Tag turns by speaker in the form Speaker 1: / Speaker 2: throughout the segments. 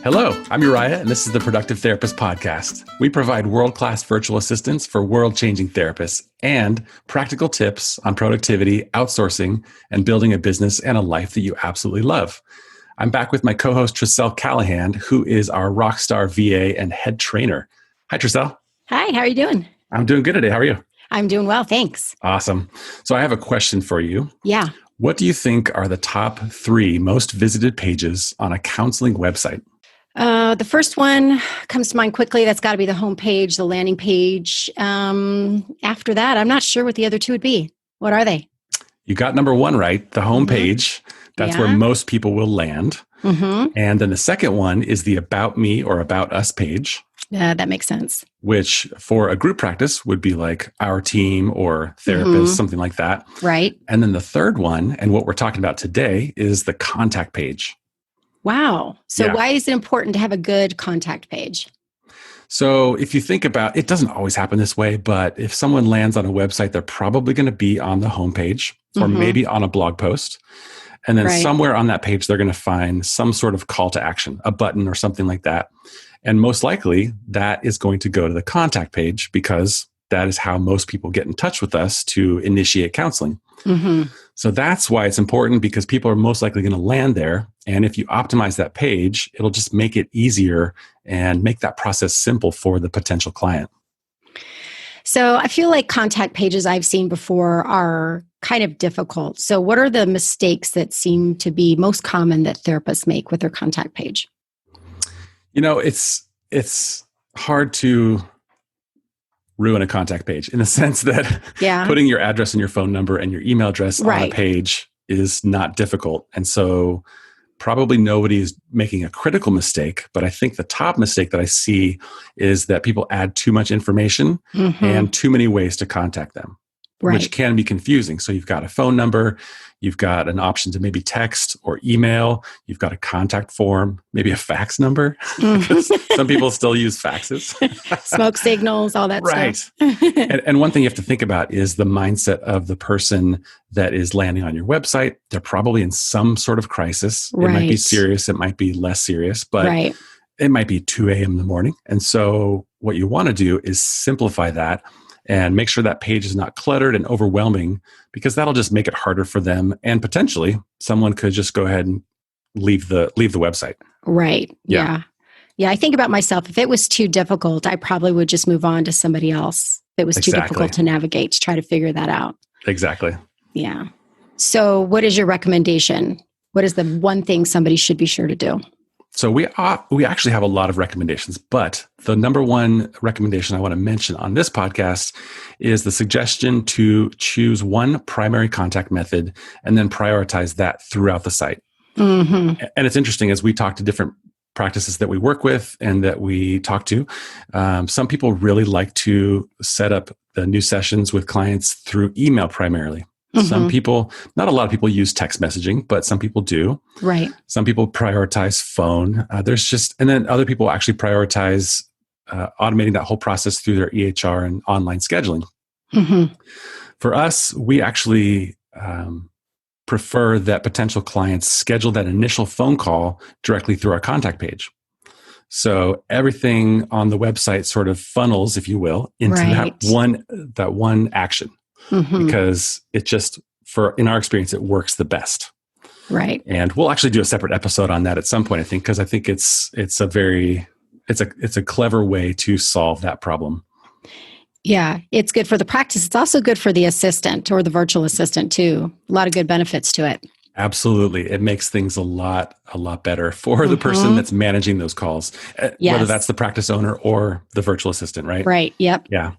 Speaker 1: Hello, I'm Uriah, and this is the Productive Therapist Podcast. We provide world-class virtual assistants for world-changing therapists and practical tips on productivity, outsourcing, and building a business and a life that you absolutely love. I'm back with my co-host, Tracel Callahan, who is our rockstar VA and head trainer. Hi, Tracel.
Speaker 2: Hi, how are you doing?
Speaker 1: I'm doing good today. How are you?
Speaker 2: I'm doing well, thanks.
Speaker 1: Awesome. So I have a question for you.
Speaker 2: Yeah.
Speaker 1: What do you think are the top 3 most visited pages on a counseling website?
Speaker 2: The first one comes to mind quickly. That's got to be the home page, the landing page. After that, I'm not sure what the other 2 would be. What are they?
Speaker 1: You got number 1 right, the home page. That's where most people will land.
Speaker 2: Mm-hmm.
Speaker 1: And then the second one is the About Me or About Us page.
Speaker 2: That makes sense.
Speaker 1: Which for a group practice would be like our team or therapist, something like that.
Speaker 2: Right.
Speaker 1: And then the third one, and what we're talking about today, is the contact page.
Speaker 2: Wow. So why is it important to have a good contact page?
Speaker 1: So if you think about it, doesn't always happen this way, but if someone lands on a website, they're probably going to be on the homepage or maybe on a blog post. And then somewhere on that page, they're going to find some sort of call to action, a button or something like that. And most likely that is going to go to the contact page because that is how most people get in touch with us to initiate counseling. Mm-hmm. So that's why it's important, because people are most likely going to land there. And if you optimize that page, it'll just make it easier and make that process simple for the potential client.
Speaker 2: So I feel like contact pages I've seen before are kind of difficult. So what are the mistakes that seem to be most common that therapists make with their contact page?
Speaker 1: You know, it's hard to ruin a contact page in the sense that putting your address and your phone number and your email address on a page is not difficult. And so probably nobody is making a critical mistake, but I think the top mistake that I see is that people add too much information and too many ways to contact them, which can be confusing. So you've got a phone number, you've got an option to maybe text or email, you've got a contact form, maybe a fax number. Some people still use faxes.
Speaker 2: Smoke signals, all that stuff.
Speaker 1: And one thing you have to think about is the mindset of the person that is landing on your website. They're probably in some sort of crisis. It might be serious, it might be less serious, but it might be 2 a.m. in the morning. And so what you want to do is simplify that and make sure that page is not cluttered and overwhelming, because that'll just make it harder for them. And potentially someone could just go ahead and leave the website.
Speaker 2: Right. Yeah. I think about myself. If it was too difficult, I probably would just move on to somebody else. If it was too difficult to navigate, to try to figure that out.
Speaker 1: Exactly.
Speaker 2: Yeah. So what is your recommendation? What is the one thing somebody should be sure to do?
Speaker 1: So we actually have a lot of recommendations, but the number 1 recommendation I want to mention on this podcast is the suggestion to choose one primary contact method and then prioritize that throughout the site. Mm-hmm. And it's interesting, as we talk to different practices that we work with and that we talk to, some people really like to set up the new sessions with clients through email primarily. Some people, not a lot of people use text messaging, but some people do.
Speaker 2: Right. Some
Speaker 1: people prioritize phone. And then other people actually prioritize automating that whole process through their EHR and online scheduling. Mm-hmm. For us, we actually prefer that potential clients schedule that initial phone call directly through our contact page. So everything on the website sort of funnels, if you will, into that one action. Because it just, in our experience, it works the best.
Speaker 2: Right.
Speaker 1: And we'll actually do a separate episode on that at some point, I think, because I think it's a clever way to solve that problem.
Speaker 2: Yeah, it's good for the practice. It's also good for the assistant or the virtual assistant too. A lot of good benefits to it.
Speaker 1: Absolutely. It makes things a lot better for the person that's managing those calls, whether that's the practice owner or the virtual assistant, right?
Speaker 2: Right. Yep.
Speaker 1: Yeah.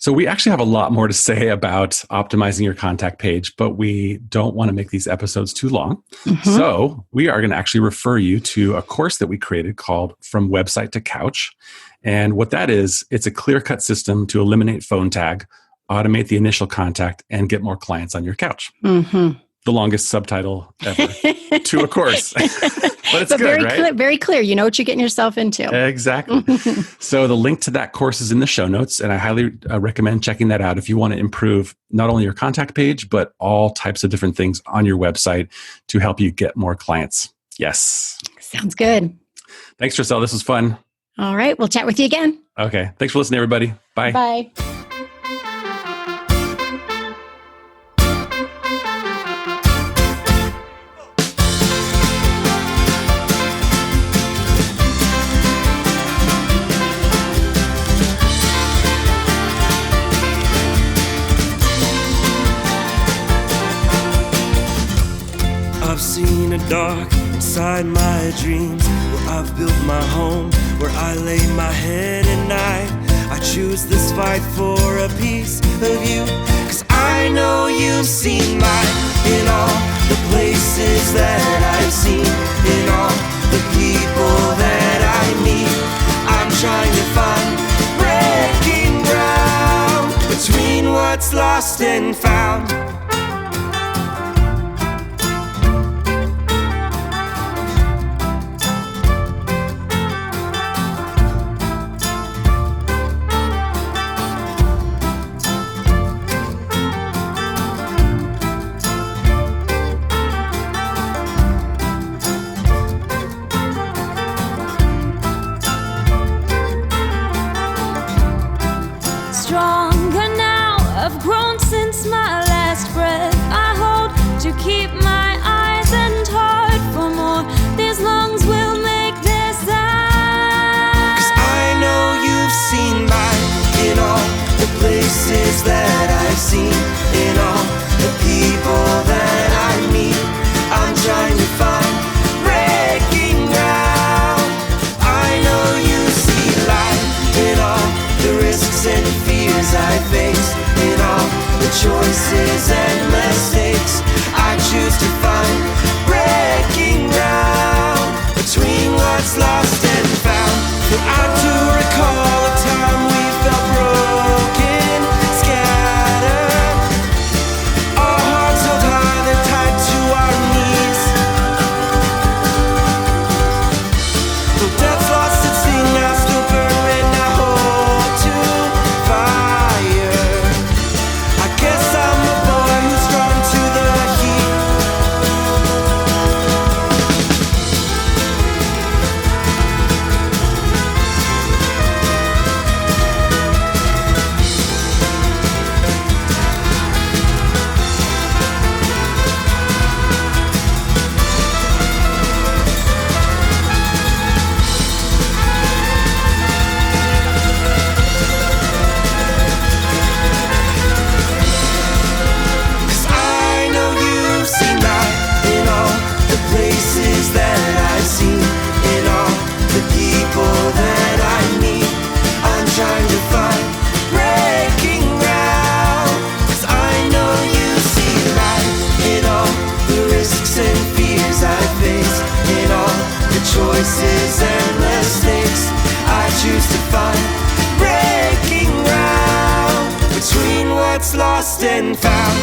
Speaker 1: So we actually have a lot more to say about optimizing your contact page, but we don't want to make these episodes too long. So we are going to actually refer you to a course that we created called From Website to Couch. And what that is, it's a clear-cut system to eliminate phone tag, automate the initial contact, and get more clients on your couch. The longest subtitle ever to a course. But it's good,
Speaker 2: very
Speaker 1: right?
Speaker 2: Very clear. You know what you're getting yourself into.
Speaker 1: Exactly. So the link to that course is in the show notes, and I highly recommend checking that out if you want to improve not only your contact page, but all types of different things on your website to help you get more clients. Yes.
Speaker 2: Sounds good.
Speaker 1: Thanks, Tracel. This was fun.
Speaker 2: All right. We'll chat with you again.
Speaker 1: Okay. Thanks for listening, everybody. Bye.
Speaker 2: Bye.
Speaker 3: I've seen a dark inside my dreams, where I've built my home, where I lay my head at night. I choose this fight for a piece of you, 'cause I know you've seen mine in all the places that I've seen, in all the people that I meet. I'm trying to find breaking ground between what's lost and found.
Speaker 4: Stronger now, I've grown since my last breath I hold to keep my eyes and heart for more. These lungs will make this sound.
Speaker 3: 'Cause I know you've seen mine in all the places that I've seen, in all the people that I meet. I'm trying to find breaking ground. I know you see light in all the risks and fears I face, in all the choices and mistakes. I choose to find breaking ground between what's lost and found. I do recall a time we felt broken, scattered, our hearts held high, they're tied to our knees. Though death's lost its sting, I still burn red, I hold to fire. I guess I'm a boy who's drawn to the heat. Choices and mistakes, I choose to find breaking ground between what's lost and found.